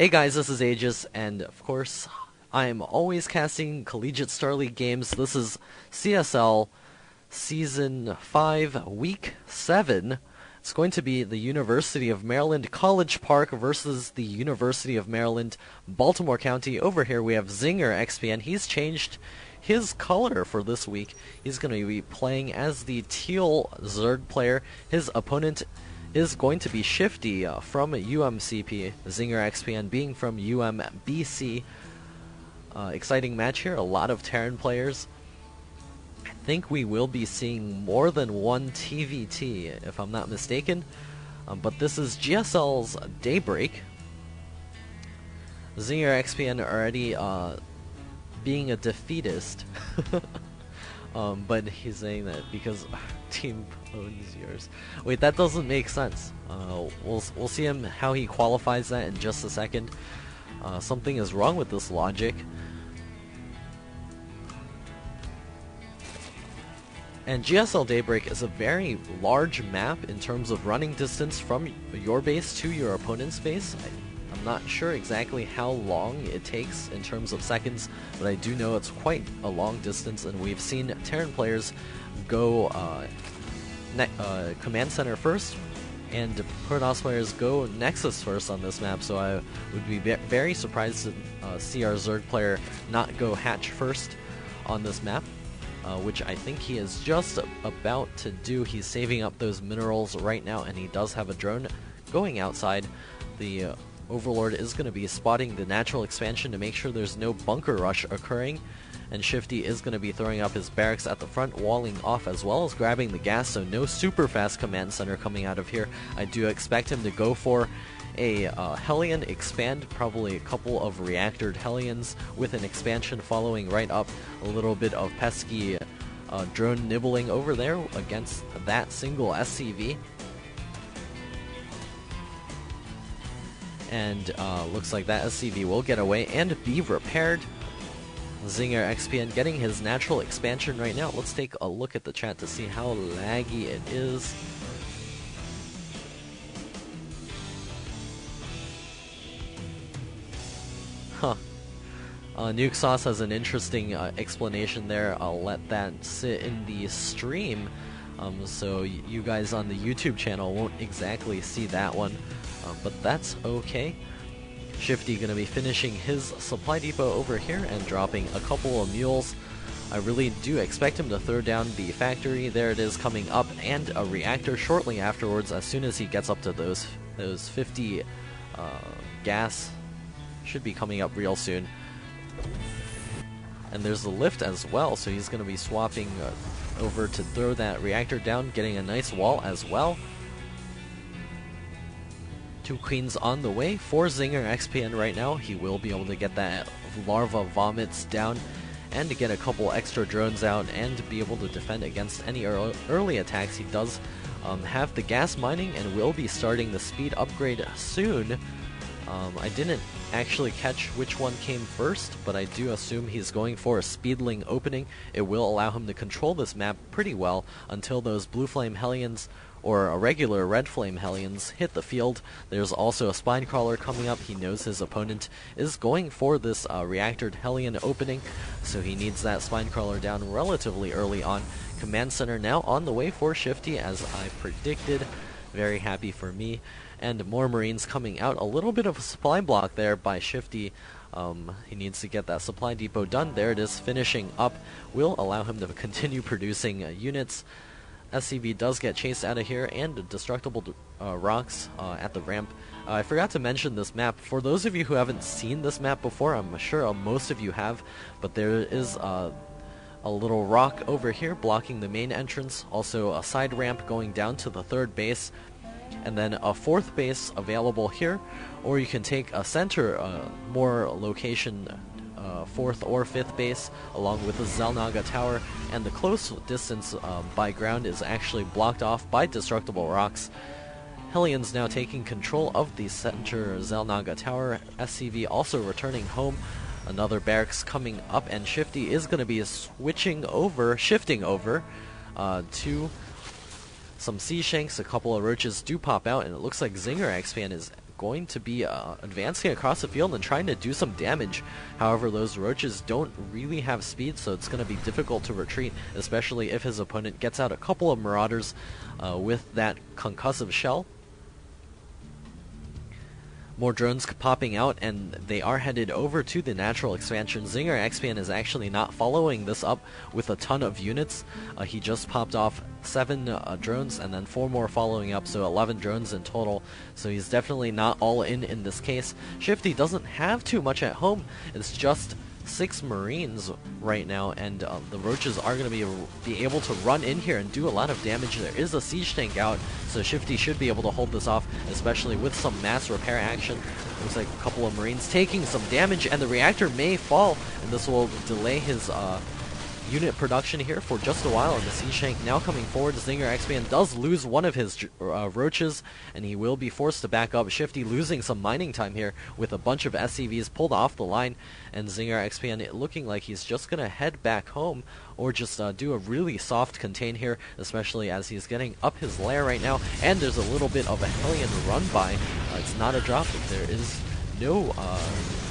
Hey guys, this is Aegis, and of course, I'm always casting Collegiate Star League games. This is CSL Season 5, Week 7. It's going to be the University of Maryland College Park versus the University of Maryland Baltimore County. Over here we have Zinger XPN. He's changed his color for this week. He's going to be playing as the teal Zerg player. His opponent is going to be Shifty from UMCP, Zinger XPN being from UMBC. Exciting match here, a lot of Terran players. I think we will be seeing more than one TVT, if I'm not mistaken. But this is GSL's Daybreak. Zinger XPN already being a defeatist. But he's saying that because team owns yours. Wait, that doesn't make sense. We'll see him how he qualifies that in just a second. Something is wrong with this logic. And GSL Daybreak is a very large map in terms of running distance from your base to your opponent's base. I'm not sure exactly how long it takes in terms of seconds, but I do know it's quite a long distance, and we've seen Terran players go Command Center first, and Protoss players go Nexus first on this map, so I would be very surprised to see our Zerg player not go Hatch first on this map, which I think he is just about to do. He's saving up those minerals right now, and he does have a drone going outside. The Overlord is going to be spotting the natural expansion to make sure there's no bunker rush occurring, and Shifty is going to be throwing up his barracks at the front, walling off as well as grabbing the gas, so no super fast command center coming out of here. I do expect him to go for a Hellion expand, probably a couple of reactored Hellions with an expansion following right up, a little bit of pesky drone nibbling over there against that single SCV. And looks like that SCV will get away and be repaired. Zinger XPN getting his natural expansion right now. Let's take a look at the chat to see how laggy it is. Huh. Nuke Sauce has an interesting explanation there. I'll let that sit in the stream, so you guys on the YouTube channel won't exactly see that one. But that's okay. Shifty gonna be finishing his supply depot over here and dropping a couple of mules. I really do expect him to throw down the factory. There it is coming up, and a reactor shortly afterwards as soon as he gets up to those 50 gas. Should be coming up real soon. And there's the lift as well, so he's gonna be swapping over to throw that reactor down, getting a nice wall as well. Two queens on the way for Zinger XPN right now. He will be able to get that larva vomits down and to get a couple extra drones out and be able to defend against any early attacks. He does have the gas mining and will be starting the speed upgrade soon. I didn't actually catch which one came first, but I do assume he's going for a speedling opening. It will allow him to control this map pretty well until those blue flame Hellions or a regular red flame Hellions hit the field. There's also a spine crawler coming up. He knows his opponent is going for this reactored Hellion opening, so he needs that spine crawler down relatively early on. Command center now on the way for Shifty, as I predicted. Very happy for me. And more Marines coming out. A little bit of a supply block there by Shifty. He needs to get that supply depot done. There it is, finishing up. Will allow him to continue producing units. SCV does get chased out of here, and destructible rocks at the ramp. I forgot to mention this map. For those of you who haven't seen this map before, I'm sure most of you have, but there is a little rock over here blocking the main entrance, also a side ramp going down to the third base, and then a fourth base available here, or you can take a center, more location, fourth or fifth base, along with the Zelnaga Tower, and the close distance by ground is actually blocked off by destructible rocks. Hellions now taking control of the center Zelnaga Tower. SCV also returning home. Another barracks coming up, and Shifty is going to be shifting over to some sea shanks. A couple of roaches do pop out, and it looks like Zinger XPN is going to be advancing across the field and trying to do some damage. However, those roaches don't really have speed, so it's going to be difficult to retreat, especially if his opponent gets out a couple of Marauders with that concussive shell. More drones popping out, and they are headed over to the natural expansion. Zinger XPN is actually not following this up with a ton of units. He just popped off 7 drones and then 4 more following up, so 11 drones in total. So he's definitely not all in this case. Shifty doesn't have too much at home. It's just 6 Marines right now, and the roaches are going to be able to run in here and do a lot of damage. There is a siege tank out, so Shifty should be able to hold this off, especially with some mass repair action. Looks like a couple of Marines taking some damage, and the reactor may fall, and this will delay his unit production here for just a while. And the siege tank now coming forward. Zinger XPN does lose one of his roaches, and he will be forced to back up. Shifty losing some mining time here with a bunch of SCVs pulled off the line, and Zinger XPN looking like he's just gonna head back home or just do a really soft contain here, especially as he's getting up his lair right now. And there's a little bit of a Hellion run by. It's not a drop, but there is no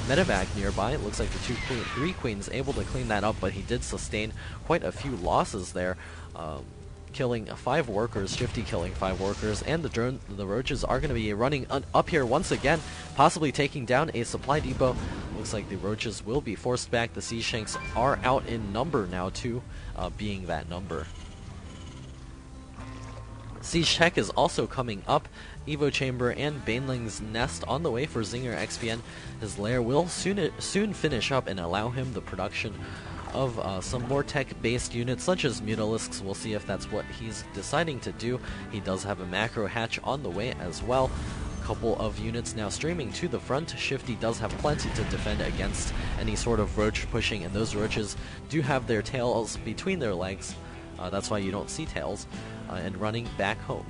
medevac nearby. It looks like the 3 queens able to clean that up, but he did sustain quite a few losses there, killing 5 workers, Shifty killing 5 workers, and the roaches are going to be running up here once again, possibly taking down a supply depot. Looks like the roaches will be forced back. The siege tanks are out in number now too, being that number. Siege Tech is also coming up. Evo Chamber and Baneling's Nest on the way for Zinger XPN. His lair will soon finish up and allow him the production of some more tech-based units such as Mutalisks. We'll see if that's what he's deciding to do. He does have a macro hatch on the way as well. A couple of units now streaming to the front. Shifty does have plenty to defend against any sort of roach pushing, and those roaches do have their tails between their legs. That's why you don't see tails. And running back home.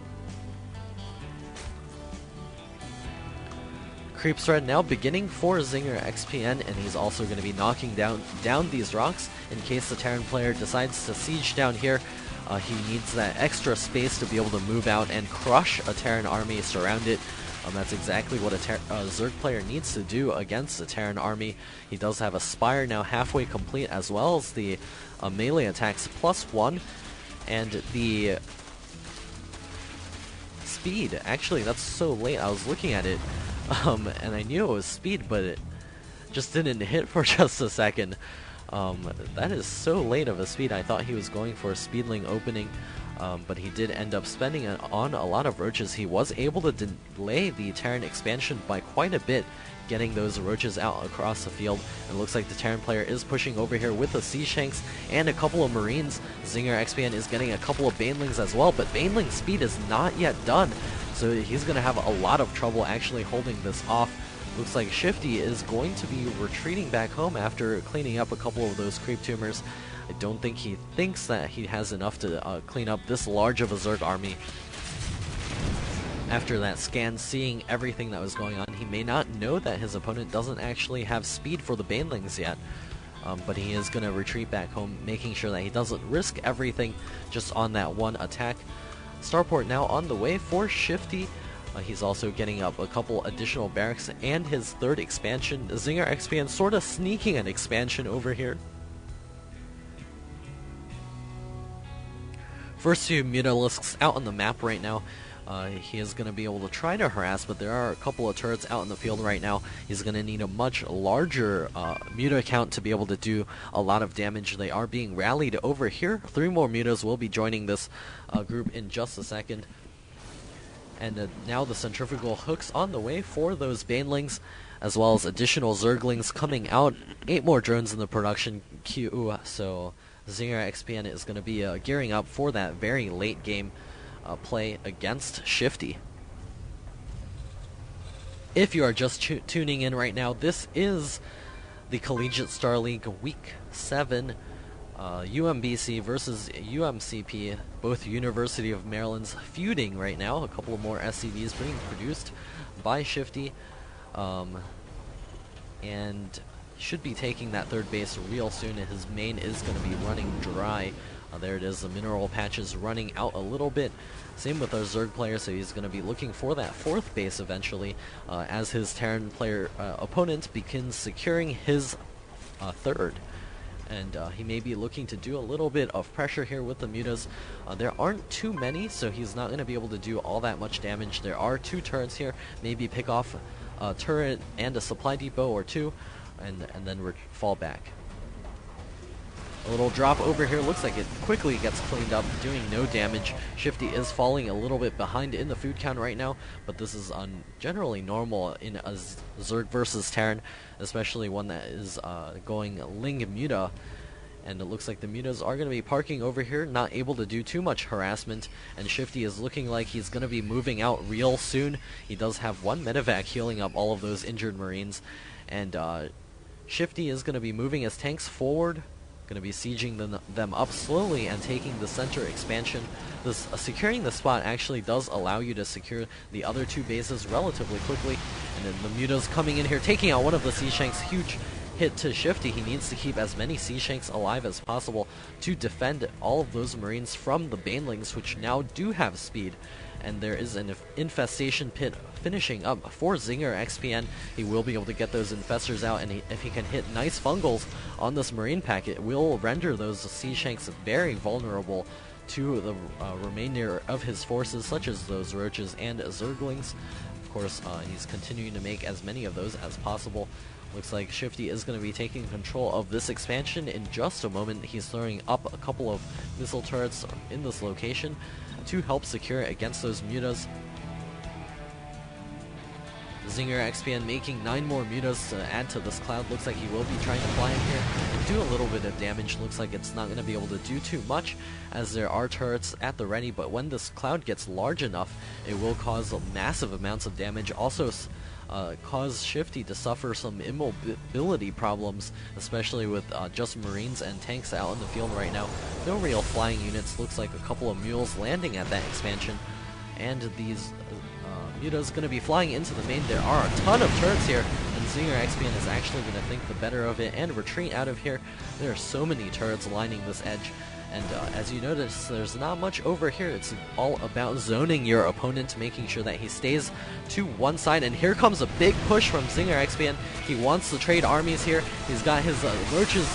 Creep thread now beginning for Zinger XPN, and he's also going to be knocking down these rocks in case the Terran player decides to siege down here. He needs that extra space to be able to move out and crush a Terran army, surround it. That's exactly what a Zerg player needs to do against a Terran army. He does have a Spire now halfway complete, as well as the melee attacks +1, and the speed. Actually, that's so late. I was looking at it, and I knew it was speed, but it just didn't hit for just a second. That is so late of a speed. I thought he was going for a Speedling opening, but he did end up spending it on a lot of roaches. He was able to delay the Terran expansion by quite a bit, getting those roaches out across the field. And it looks like the Terran player is pushing over here with the Siege Tanks and a couple of Marines. Zinger XPN is getting a couple of Banelings as well, but Baneling's speed is not yet done, so he's going to have a lot of trouble actually holding this off. Looks like Shifty is going to be retreating back home after cleaning up a couple of those creep tumors. I don't think he thinks that he has enough to clean up this large of a Zerg army. After that scan, seeing everything that was going on, he may not know that his opponent doesn't actually have speed for the Banelings yet. But he is going to retreat back home, making sure that he doesn't risk everything just on that one attack. Starport now on the way for Shifty. He's also getting up a couple additional barracks and his 3rd expansion. Zinger XPN sort of sneaking an expansion over here. First 2 Mutalisks out on the map right now. He is going to be able to try to harass, but there are a couple of turrets out in the field right now. He's going to need a much larger Muta count to be able to do a lot of damage. They are being rallied over here. 3 more Mutas will be joining this group in just a second. And now the centrifugal hooks on the way for those Banelings, as well as additional Zerglings coming out. 8 more drones in the production queue, so Zinger XPN is going to be gearing up for that very late game play against Shifty. If you are just tuning in right now, this is the Collegiate Star League Week 7 UMBC versus UMCP, both University of Maryland's feuding right now. A couple of more SCVs being produced by Shifty, and should be taking that 3rd base real soon. His main is going to be running dry There it is, the mineral patch is running out a little bit. Same with our Zerg player, so he's going to be looking for that 4th base eventually as his Terran player opponent begins securing his 3rd. And he may be looking to do a little bit of pressure here with the mutas. There aren't too many, so he's not going to be able to do all that much damage. There are 2 turrets here, maybe pick off a turret and a supply depot or 2, and then fall back. A little drop over here, looks like it quickly gets cleaned up, doing no damage. Shifty is falling a little bit behind in the food count right now, but this is generally normal in a Zerg versus Terran, especially one that is going Ling Muta. And it looks like the mutas are going to be parking over here, not able to do too much harassment, and Shifty is looking like he's going to be moving out real soon. He does have 1 medevac healing up all of those injured Marines, and Shifty is going to be moving his tanks forward, going to be sieging them up slowly and taking the center expansion. This securing the spot actually does allow you to secure the other 2 bases relatively quickly, and then the mutas coming in here, taking out one of the Sea Shanks. Huge hit to Shifty. He needs to keep as many Sea Shanks alive as possible to defend all of those Marines from the Banelings, which now do have speed. And there is an infestation pit finishing up for Zinger XPN. He will be able to get those infestors out, and if he can hit nice fungals on this Marine pack, it will render those Sea Shanks very vulnerable to the remainder of his forces, such as those Roaches and Zerglings. Of course, he's continuing to make as many of those as possible. Looks like Shifty is going to be taking control of this expansion in just a moment. He's throwing up a couple of missile turrets in this location to help secure it against those mutas. Zinger XPN making 9 more mutas to add to this cloud. Looks like he will be trying to fly in here and do a little bit of damage. Looks like it's not going to be able to do too much as there are turrets at the ready, but when this cloud gets large enough, it will cause massive amounts of damage. Also cause Shifty to suffer some immobility problems, especially with just Marines and tanks out in the field right now. No real flying units. Looks like a couple of mules landing at that expansion, and these mutas going to be flying into the main. There are a ton of turrets here, and Zinger XPN is actually going to think the better of it and retreat out of here. There are so many turrets lining this edge, and as you notice, there's not much over here. It's all about zoning your opponent, making sure that he stays to one side. And here comes a big push from Zinger XPN. He wants to trade armies here. He's got his Lurches,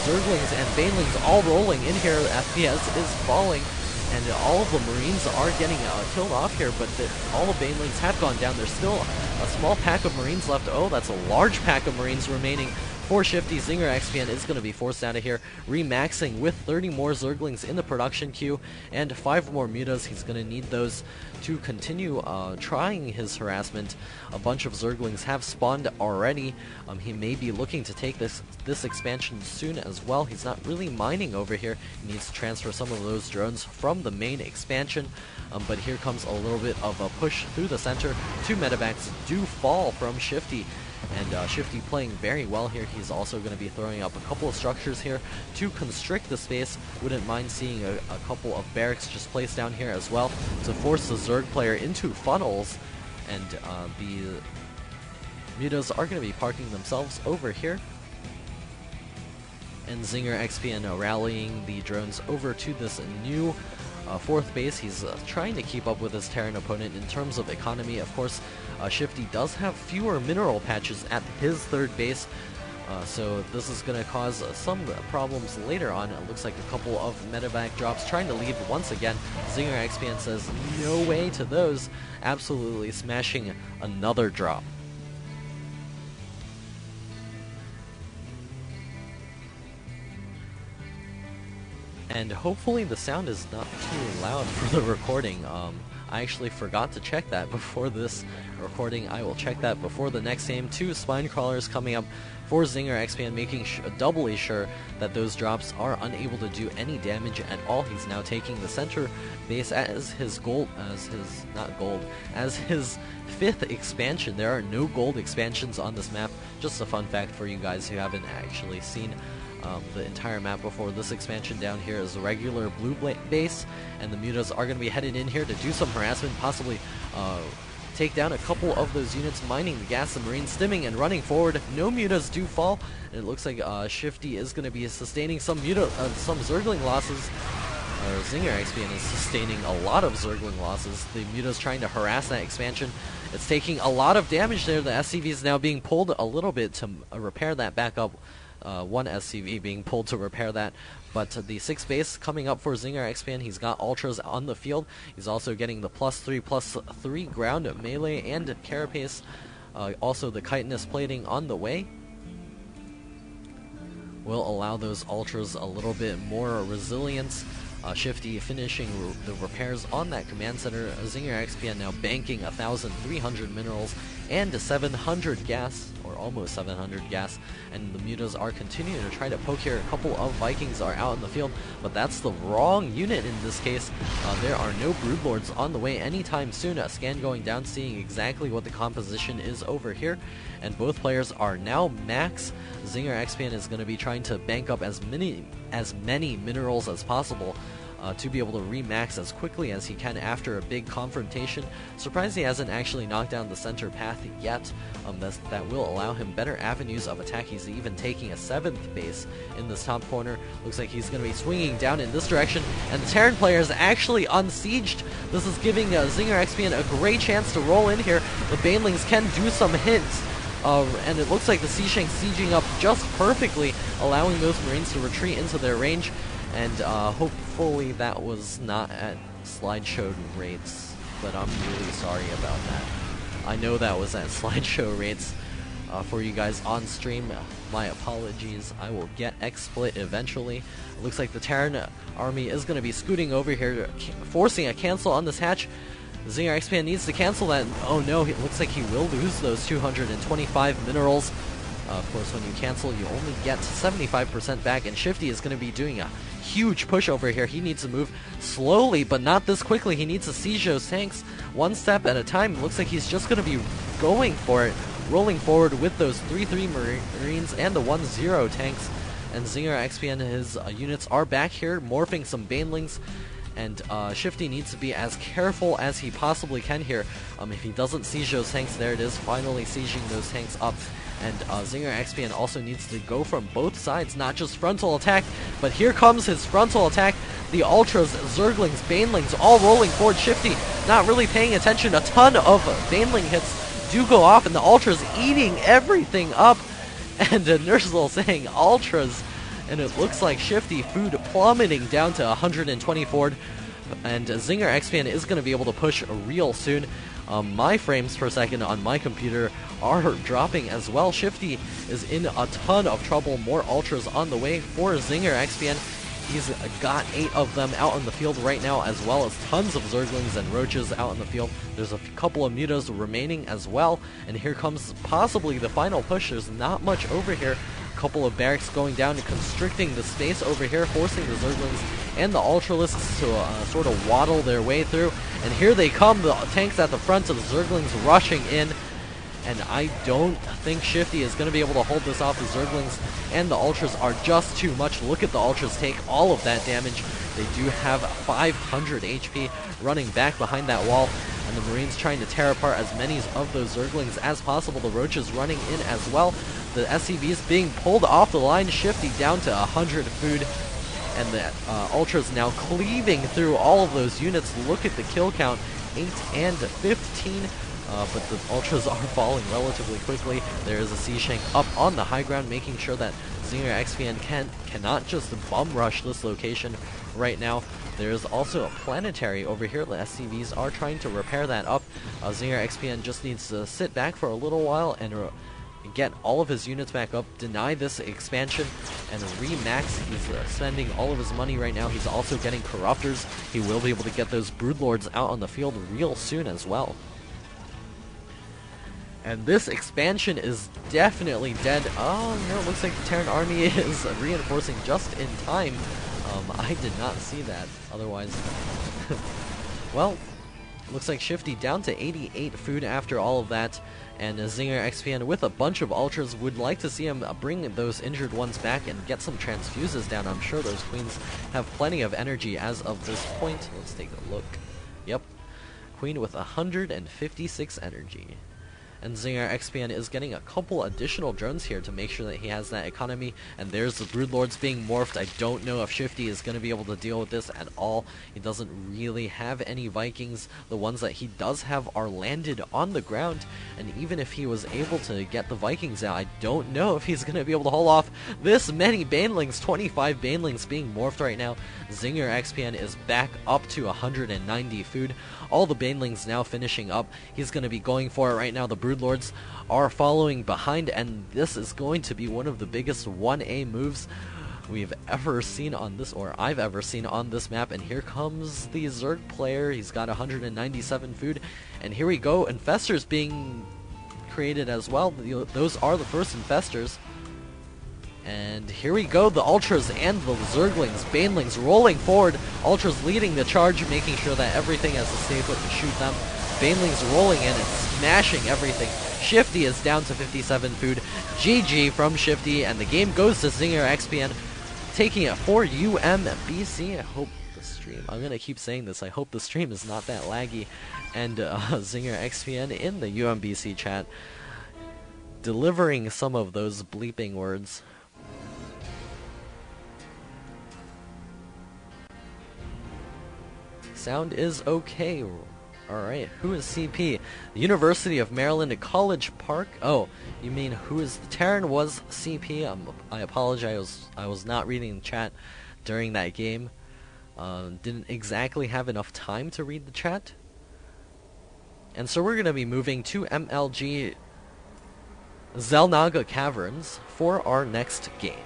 Zerglings, and Banelings all rolling in here. FPS is falling, and all of the Marines are getting killed off here, but all the Banelings have gone down. There's still a small pack of Marines left. Oh, that's a large pack of Marines remaining for Shifty. Zinger XPN is going to be forced out of here, remaxing with 30 more Zerglings in the production queue and 5 more mutas. He's going to need those to continue trying his harassment. A bunch of Zerglings have spawned already. He may be looking to take this expansion soon as well. He's not really mining over here. He needs to transfer some of those drones from the main expansion. But here comes a little bit of a push through the center. 2 medevacs do fall from Shifty, and Shifty playing very well here. He's also going to be throwing up a couple of structures here to constrict the space. Wouldn't mind seeing a couple of barracks just placed down here as well to force the Zerg player into funnels, and the mutas are going to be parking themselves over here. And Zinger XPN rallying the drones over to this new 4th base. He's trying to keep up with his Terran opponent in terms of economy. Of course, Shifty does have fewer mineral patches at his 3rd base, so this is going to cause some problems later on. It looks like a couple of medevac drops trying to leave once again. Zinger XPN says no way to those, absolutely smashing another drop. And hopefully the sound is not too loud for the recording. I actually forgot to check that before this recording. I will check that before the next game. 2 spine crawlers coming up for Zinger XPN, making doubly sure that those drops are unable to do any damage at all. He's now taking the center base as his as his 5th expansion. There are no gold expansions on this map. Just a fun fact for you guys who haven't actually seen the entire map before. This expansion down here is a regular blue base, and the mutas are going to be headed in here to do some harassment, possibly take down a couple of those units, mining the gas. The Marines stimming and running forward. No mutas do fall, and it looks like Shifty is going to be sustaining some Zergling losses. Zinger XPN is sustaining a lot of Zergling losses. The Muta's trying to harass that expansion. It's taking a lot of damage there. The SCV is now being pulled a little bit to repair that back up. One SCV being pulled to repair that. But the 6 base coming up for Zinger XPN. He's got Ultras on the field. He's also getting the +3/+3 ground melee and carapace. Also the chitinous plating on the way will allow those Ultras a little bit more resilience. Shifty finishing the repairs on that command center. Zinger XPN now banking 1,300 minerals and 700 gas, or almost 700 gas, and the Mutas are continuing to try to poke here. A couple of Vikings are out in the field, but that's the wrong unit in this case. There are no Broodlords on the way anytime soon. A scan going down, seeing exactly what the composition is over here, and both players are now max. Zinger XPN is going to be trying to bank up as many minerals as possible to be able to remax as quickly as he can after a big confrontation. Surprised he hasn't actually knocked down the center path yet. That will allow him better avenues of attack. He's even taking a 7th base in this top corner. Looks like he's going to be swinging down in this direction, and the Terran player is actually unsieged. This is giving Zinger XPN a great chance to roll in here. The Banelings can do some hits. And it looks like the Sea Shanks sieging up just perfectly, allowing those Marines to retreat into their range. And hopefully that was not at slideshow rates, but I'm really sorry about that. I know that was at slideshow rates for you guys on stream. My apologies. I will get XSplit eventually. It looks like the Terran army is going to be scooting over here, forcing a cancel on this hatch. Zinger XPN needs to cancel that. Oh no, it looks like he will lose those 225 minerals. Of course, when you cancel, you only get 75% back, and Shifty is going to be doing a huge push over here. He needs to move slowly, but not this quickly. He needs to siege those tanks one step at a time. Looks like he's just going to be going for it, rolling forward with those 3-3 Marines and the 1-0 tanks. And Zinger XPN, his units are back here, morphing some Banelings. And Shifty needs to be as careful as he possibly can here. If he doesn't siege those tanks, there it is, finally sieging those tanks up. And Zinger XPN also needs to go from both sides, not just frontal attack, but here comes his frontal attack. The Ultras, Zerglings, Banelings, all rolling forward. Shifty not really paying attention. A ton of Baneling hits do go off, and the Ultras eating everything up. And Nurzul saying Ultras, and it looks like Shifty food plummeting down to 124, and Zinger XPN is going to be able to push real soon. My frames per second on my computer are dropping as well. Shifty is in a ton of trouble. More Ultras on the way for Zinger XPN. He's got 8 of them out on the field right now, as well as tons of Zerglings and Roaches out in the field. There's a couple of Mutas remaining as well, and here comes possibly the final push. There's not much over here. Couple of barracks going down and constricting the space over here, forcing the Zerglings and the Ultralisks to sort of waddle their way through. And here they come, the tanks at the front of the Zerglings rushing in. And I don't think Shifty is going to be able to hold this off. The Zerglings and the Ultras are just too much. Look at the Ultras take all of that damage. They do have 500 HP running back behind that wall. And the Marines trying to tear apart as many of those Zerglings as possible. The Roaches running in as well. The SCVs being pulled off the line. Shifty down to 100 food. And the Ultras now cleaving through all of those units. Look at the kill count, 8 and 15. But the Ultras are falling relatively quickly. There is a Sea Shank up on the high ground, making sure that Zinger XPN cannot just bum rush this location right now. There's also a planetary over here. The SCVs are trying to repair that up. Zinger XPN just needs to sit back for a little while and get all of his units back up, deny this expansion, and remax. He's spending all of his money right now. He's also getting Corruptors. He will be able to get those Broodlords out on the field real soon as well. And this expansion is definitely dead. Oh no, it looks like the Terran army is reinforcing just in time. I did not see that, otherwise. Well, looks like Shifty down to 88 food after all of that. And Zinger XPN with a bunch of Ultras would like to see him bring those injured ones back and get some transfuses down. I'm sure those Queens have plenty of energy as of this point. Let's take a look. Yep. Queen with 156 energy. And Zinger XPN is getting a couple additional drones here to make sure that he has that economy. And there's the Broodlords being morphed. I don't know if Shifty is going to be able to deal with this at all. He doesn't really have any Vikings. The ones that he does have are landed on the ground. And even if he was able to get the Vikings out, I don't know if he's going to be able to hold off this many Banelings. 25 Banelings being morphed right now. Zinger XPN is back up to 190 food. All the Banelings now finishing up. He's going to be going for it right now. The Broodlords are following behind, and this is going to be one of the biggest 1A moves we've ever seen on this, or I've ever seen on this map. And here comes the Zerg player. He's got 197 food, and here we go. Infestors being created as well. Those are the first Infestors. And here we go, the Ultras and the Zerglings, Banelings rolling forward. Ultras leading the charge, making sure that everything has to stay put to shoot them. Banelings rolling in and smashing everything. Shifty is down to 57 food. GG from Shifty, and the game goes to Zinger XPN, taking it for UMBC. I hope the stream, I'm going to keep saying this, I hope the stream is not that laggy. And Zinger XPN in the UMBC chat, delivering some of those bleeping words. Sound is okay. Alright, who is CP? The University of Maryland College Park? Oh, you mean who is the Terran was CP? I apologize, I was not reading the chat during that game. Didn't exactly have enough time to read the chat. And so we're going to be moving to MLG Zelnaga Caverns for our next game.